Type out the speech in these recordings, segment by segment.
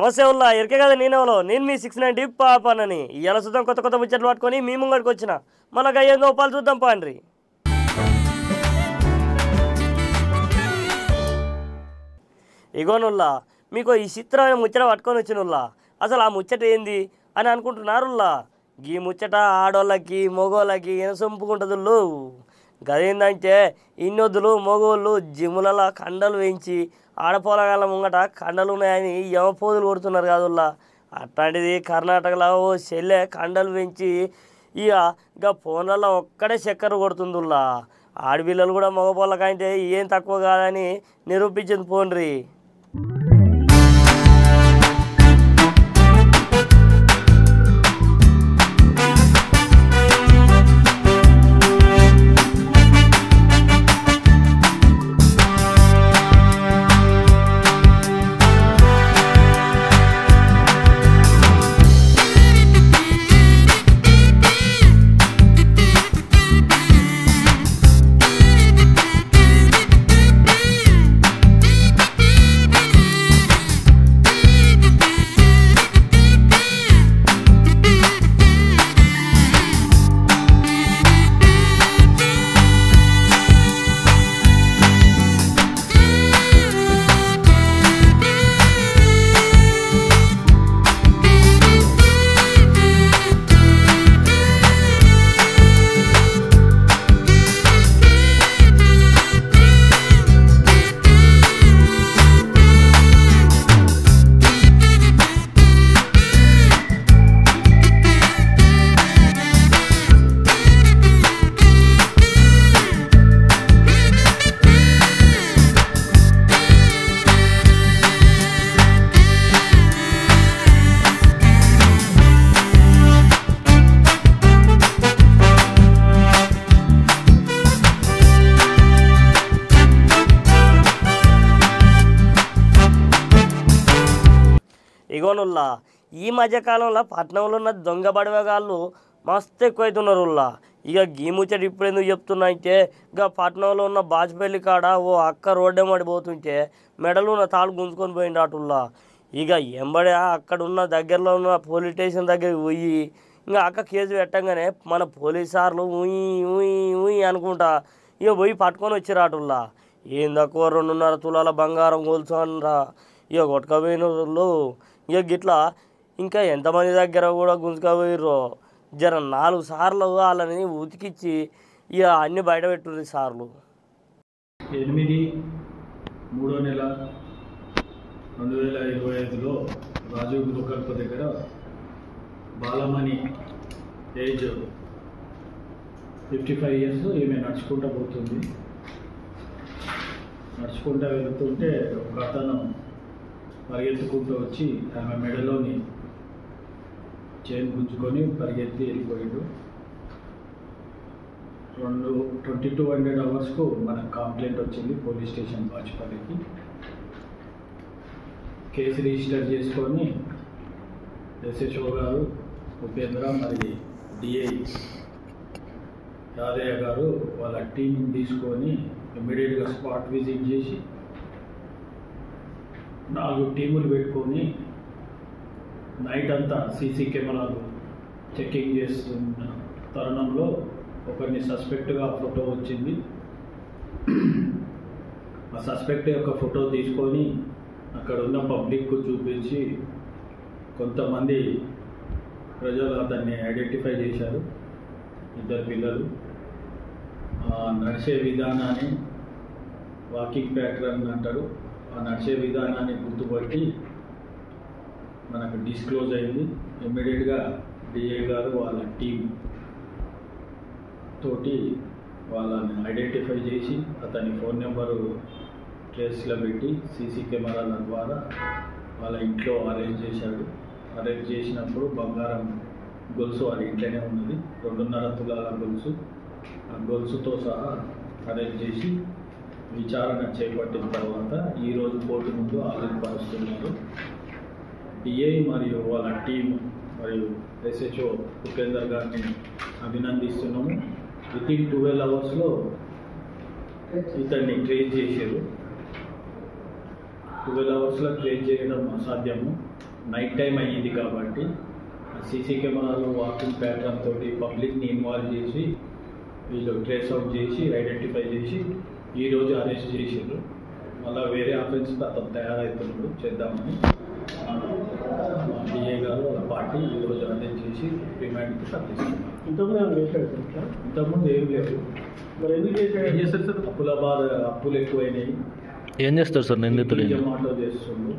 నమస్తే ఉల్లా ఎరికే కదా నేనెవలో నేను మీ 690 పాపనని ఇవాళ చూద్దాం కొత్త కొత్త ముచ్చట్లు పట్టుకొని మీ ముంగడికి వచ్చిన మనకు అయ్యే గోపాలు చూద్దాం పాండ్రి. ఇగోనుల్లా మీకు ఈ చిత్రమైన ముచ్చట పట్టుకొని వచ్చినుల్లా అసలు ఆ ముచ్చట ఏంది అని అనుకుంటున్నారుల్లా. ఈ ముచ్చట ఆడోళ్ళకి మగోళ్ళకి ఎనసొంపుకుంటుందిళ్ళు. గదేందంటే ఇన్నొద్దులు మగోళ్ళు జిమ్ములలో కండలు వేయించి ఆడపోలగాళ్ళ ముంగట కండలు ఉన్నాయని యమపోదులు కొడుతున్నారు కాదుల్లా. అట్లాంటిది కర్ణాటకలో ఓ చెల్లె కండలు పెంచి ఇక ఫోన్లలో ఒక్కడే చక్కెర కొడుతుందిల్లా. ఆడపిల్లలు కూడా మగపోళ్ళకంటే ఏం తక్కువ కాదని నిరూపించింది పోన్రి. ఇగోనుల్లా ఈ మధ్యకాలంలో పట్నంలో ఉన్న దొంగ బడవగాళ్ళు మస్తు ఎక్కువైతున్నారుల్లా. ఇక గీ ముచ్చట ఇప్పుడు ఎందుకు చెప్తున్నా అంటే ఇక పట్నంలో ఉన్న బాజ్పల్లి కాడ ఓ అక్క రోడ్డెమ్మడి పోతుంటే మెడలు ఉన్న తాళ్ళు గుంజుకొని పోయిండాటుల్లా. ఇక ఎంబడే అక్కడ ఉన్న దగ్గరలో ఉన్న పోలీస్ స్టేషన్ దగ్గరికి పోయి ఇంకా అక్క కేసు పెట్టంగానే మన పోలీసార్లు ఊయి అనుకుంటా ఇక పోయి పట్టుకొని వచ్చిరాటుల్లా. ఏం తక్కువ 2.5 తులాల బంగారం గొలుసురా ఇక కొట్టుకపోయినోళ్ళు. ఇక గిట్లా ఇంకా ఎంతమంది దగ్గర కూడా గుంజుకపోయిర్రో జర 4 సార్లు వాళ్ళని ఉతికిచ్చి ఇక అన్నీ బయట పెట్టుర్రు సార్లు. 8/3/2025లో రాజీవ్ ప్రకల్ప దగ్గర బాలమణి ఏజ్ 55 ఇయర్స్ ఈమె నడుచుకుంటూ పోతుంది. నడుచుకుంటూ వెళ్తుంటే ఒక అతను పరిగెత్తుకుంటూ వచ్చి ఆమె మెడలోని చైన్ గుంజుకొని పరిగెత్తి వెళ్ళిపోయాడు. 2200 అవర్స్కు మనకు కంప్లైంట్ వచ్చింది పోలీస్ స్టేషన్ బాజ్పల్లికి. కేసు రిజిస్టర్ చేసుకొని ఎస్హెచ్ఓ గారు ఉపేంద్ర మరి డిఐ యాదయ్య గారు వాళ్ళ టీంని తీసుకొని ఇమ్మీడియట్గా స్పాట్ విజిట్ చేసి 4 టీములు పెట్టుకొని నైట్ అంతా సీసీ కెమెరాలు చెకింగ్ చేస్తున్న తరుణంలో ఒకరిని సస్పెక్ట్గా ఫోటో వచ్చింది. ఆ సస్పెక్ట్ యొక్క ఫోటో తీసుకొని అక్కడ ఉన్న పబ్లిక్కు చూపించి కొంతమంది ప్రజలు అతన్ని ఐడెంటిఫై చేశారు. 2 పిల్లలు నడిచే విధానాన్ని వాకింగ్ ప్యాటర్న్ అంటారు. ఆ నడిచే విధానాన్ని గుర్తుపట్టి మనకు డిస్క్లోజ్ అయింది. ఇమ్మీడియట్గా డిఏ గారు వాళ్ళ టీం తోటి వాళ్ళని ఐడెంటిఫై చేసి అతని ఫోన్ నెంబరు ట్రేస్లో పెట్టి సీసీ కెమెరాల ద్వారా వాళ్ళ ఇంట్లో అరేంజ్ చేశాడు. అరేంజ్ చేసినప్పుడు బంగారం గొలుసు వాళ్ళ ఇంట్లోనే ఉన్నది, 2.5 తులాల గొలుసు. ఆ గొలుసుతో సహా అరేంజ్ చేసి విచారణ చేపట్టిన తర్వాత ఈరోజు కోర్టు ముందు హాజరుపరుస్తున్నారు. డిఐ మరియు వాళ్ళ టీం మరియు ఎస్హెచ్ఓ ఉపేందర్ గారిని అభినందిస్తున్నాము. వితిన్ 12 అవర్స్లో ఇతన్ని ట్రేస్ చేశారు. 12 అవర్స్లో ట్రేస్ చేయడం అసాధ్యము. నైట్ టైం అయ్యింది కాబట్టి సీసీ కెమెరాలు వాకింగ్ ప్యాటర్న్ తోటి పబ్లిక్ని ఇన్వాల్వ్ చేసి వీళ్ళు ట్రేస్ అవుట్ చేసి ఐడెంటిఫై చేసి ఈరోజు అరెస్ట్ చేసారు. మళ్ళీ వేరే ఆఫెన్స్కి అతను తయారవుతున్నాడు చేద్దామని డిఏ గారు వాళ్ళ పార్టీ ఈరోజు అరెస్ట్ చేసి రిమాండ్కి తప్పిస్తున్నారు. ఇంతకుముందు ఏం లేదు. మరి ఎందుకు ఏం చేస్తారు సార్? అప్పులు ఎక్కువైనాయి. ఏం చేస్తారు సార్ నిందితుడు? జమాటో చేస్తుండ్రు,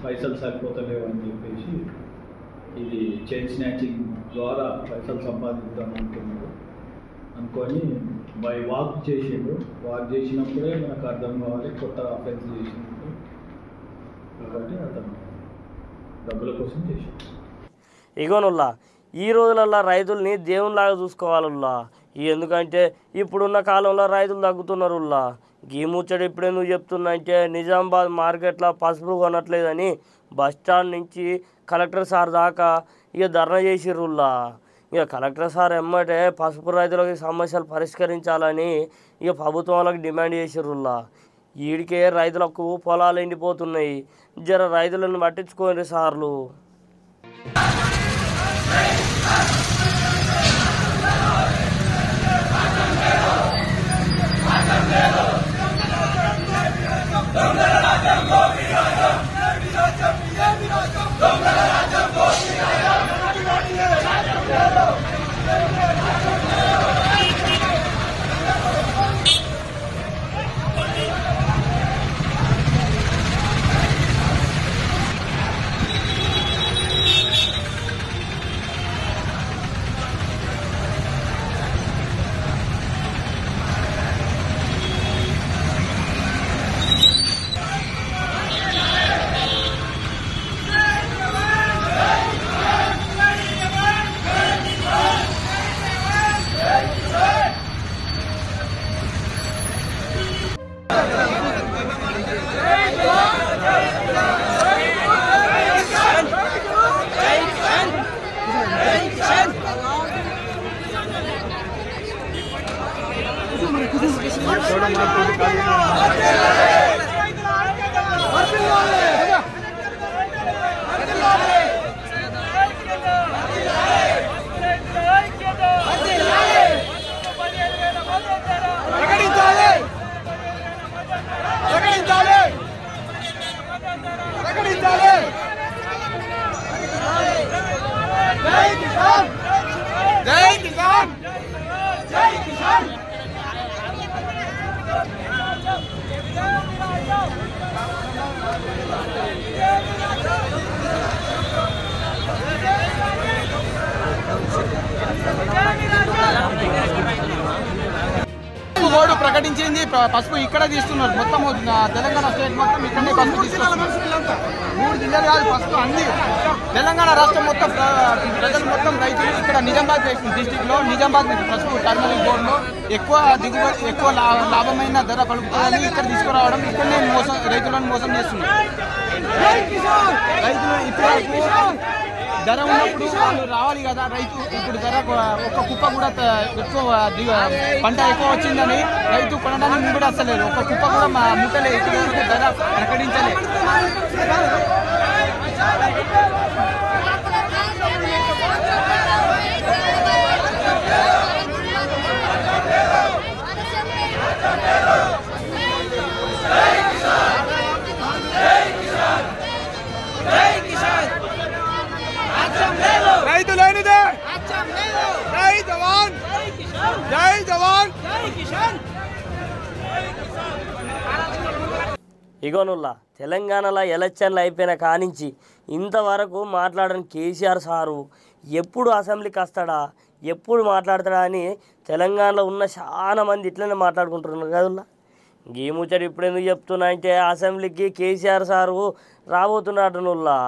పైసలు సరిపోతలేవు అని చెప్పేసి ఇది చైన్ స్నాచింగ్ ద్వారా పైసలు సంపాదిద్దాం అనుకొని వాక్ చేసిండు. వాక్ చేసినప్పుడే మనకు అర్థం కావాలి కొత్త అఫెన్స్ చేసినప్పుడు, కాబట్టి అతను డబ్బుల కోసం చేసిండు. ఇగోనుల్లా ఈ రోజులల్లో రైతుల్ని దేవునిలాగా చూసుకోవాలల్లా. ఎందుకంటే ఇప్పుడున్న కాలంలో రైతులు తగ్గుతున్నారుల్లా. గీ ముచ్చట ఇప్పుడు ఎందుకు చెప్తున్నా అంటే నిజామాబాద్ మార్కెట్లో పసుపు కొనట్లేదని బస్టాండ్ నుంచి కలెక్టర్ సార్ దాకా ఇక ధర్నా చేసిర్రుల్లా. ఇక కలెక్టర్ సార్ ఎమ్మటే పసుపు రైతులకి సమస్యలు పరిష్కరించాలని ఇక ప్రభుత్వం వాళ్ళకి డిమాండ్ చేసిర్రుల్లా. వీడికే రైతులకు పొలాలు ఎండిపోతున్నాయి. జర రైతులను పట్టించుకోండి సార్లు. బోర్డు ప్రకటించింది పసుపు ఇక్కడ తీస్తున్నారు. మొత్తం తెలంగాణ స్టేట్ మొత్తం ఇక్కడనే పసుపు తీస్తున్నారు. 3 జిల్లాలు కాదు, పసుపు అన్ని తెలంగాణ రాష్ట్రం మొత్తం ప్రజలు మొత్తం రైతులు ఇక్కడ నిజామాబాద్ డిస్టిక్లో నిజామాబాద్ పసుపు టర్మరిక్ బోర్డులో ఎక్కువ లాభమైన ధర పలుకుతుందని ఇక్కడ తీసుకురావడం, ఇక్కడనే రైతులను మోసం చేస్తున్నారు. రైతులు ఇప్పుడు ధర ఉన్నప్పుడు వాళ్ళు రావాలి కదా. రైతు ఇప్పుడు ధర ఒక్క కుప్ప కూడా ఎక్కువ పంట ఎక్కువ వచ్చిందని రైతు కొనడానికి కూడా వస్తలేదు. ఒక్క కుప్ప కూడా మా ముట్టలే ఎక్కువ ధర ప్రకటించలేదు. రైతు లేనిదే జై జవాన్, జై జవాన్. ఇగోనుల్లా తెలంగాణలో ఎలక్షన్లు అయిపోయిన కానించి ఇంతవరకు మాట్లాడని కేసీఆర్ సారు ఎప్పుడు అసెంబ్లీకి వస్తాడా, ఎప్పుడు మాట్లాడతాడా అని తెలంగాణలో ఉన్న చాలా మంది ఇట్లనే మాట్లాడుకుంటున్నారు కదల్లా. ఈ ముచ్చట ఇప్పుడు ఎందుకు చెప్తున్నా అంటే అసెంబ్లీకి కేసీఆర్ సారు రాబోతున్నాడునుల్లా.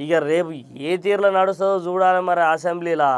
ఇక రేపు ఏ తీరులో నడుస్తుందో చూడాలి మరి అసెంబ్లీలా.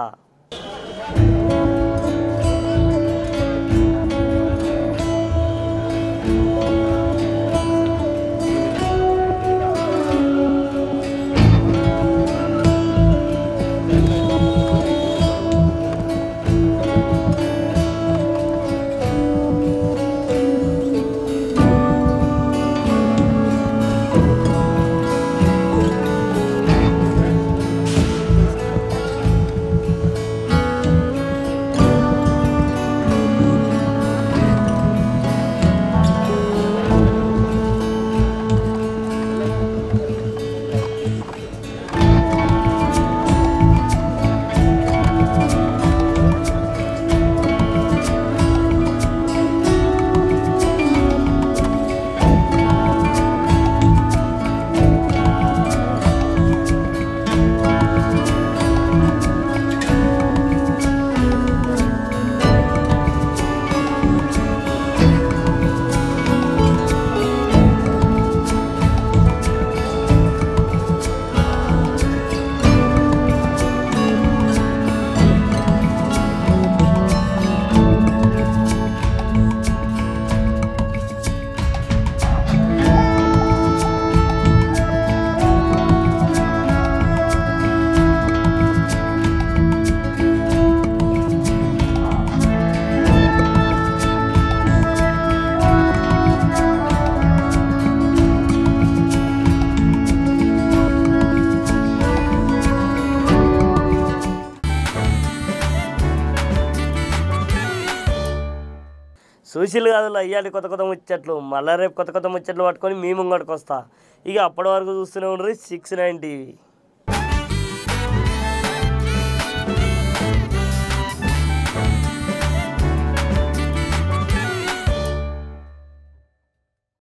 సూచీలు కాదు అయ్యాలి కొత్త కొత్త ముచ్చట్లు, మళ్ళీ రేపు కొత్త కొత్త ముచ్చట్లు పట్టుకొని మీ ముంగడికి వస్తా. ఇక అప్పటి వరకు చూస్తూనే ఉండరు 6 9 టీవీ.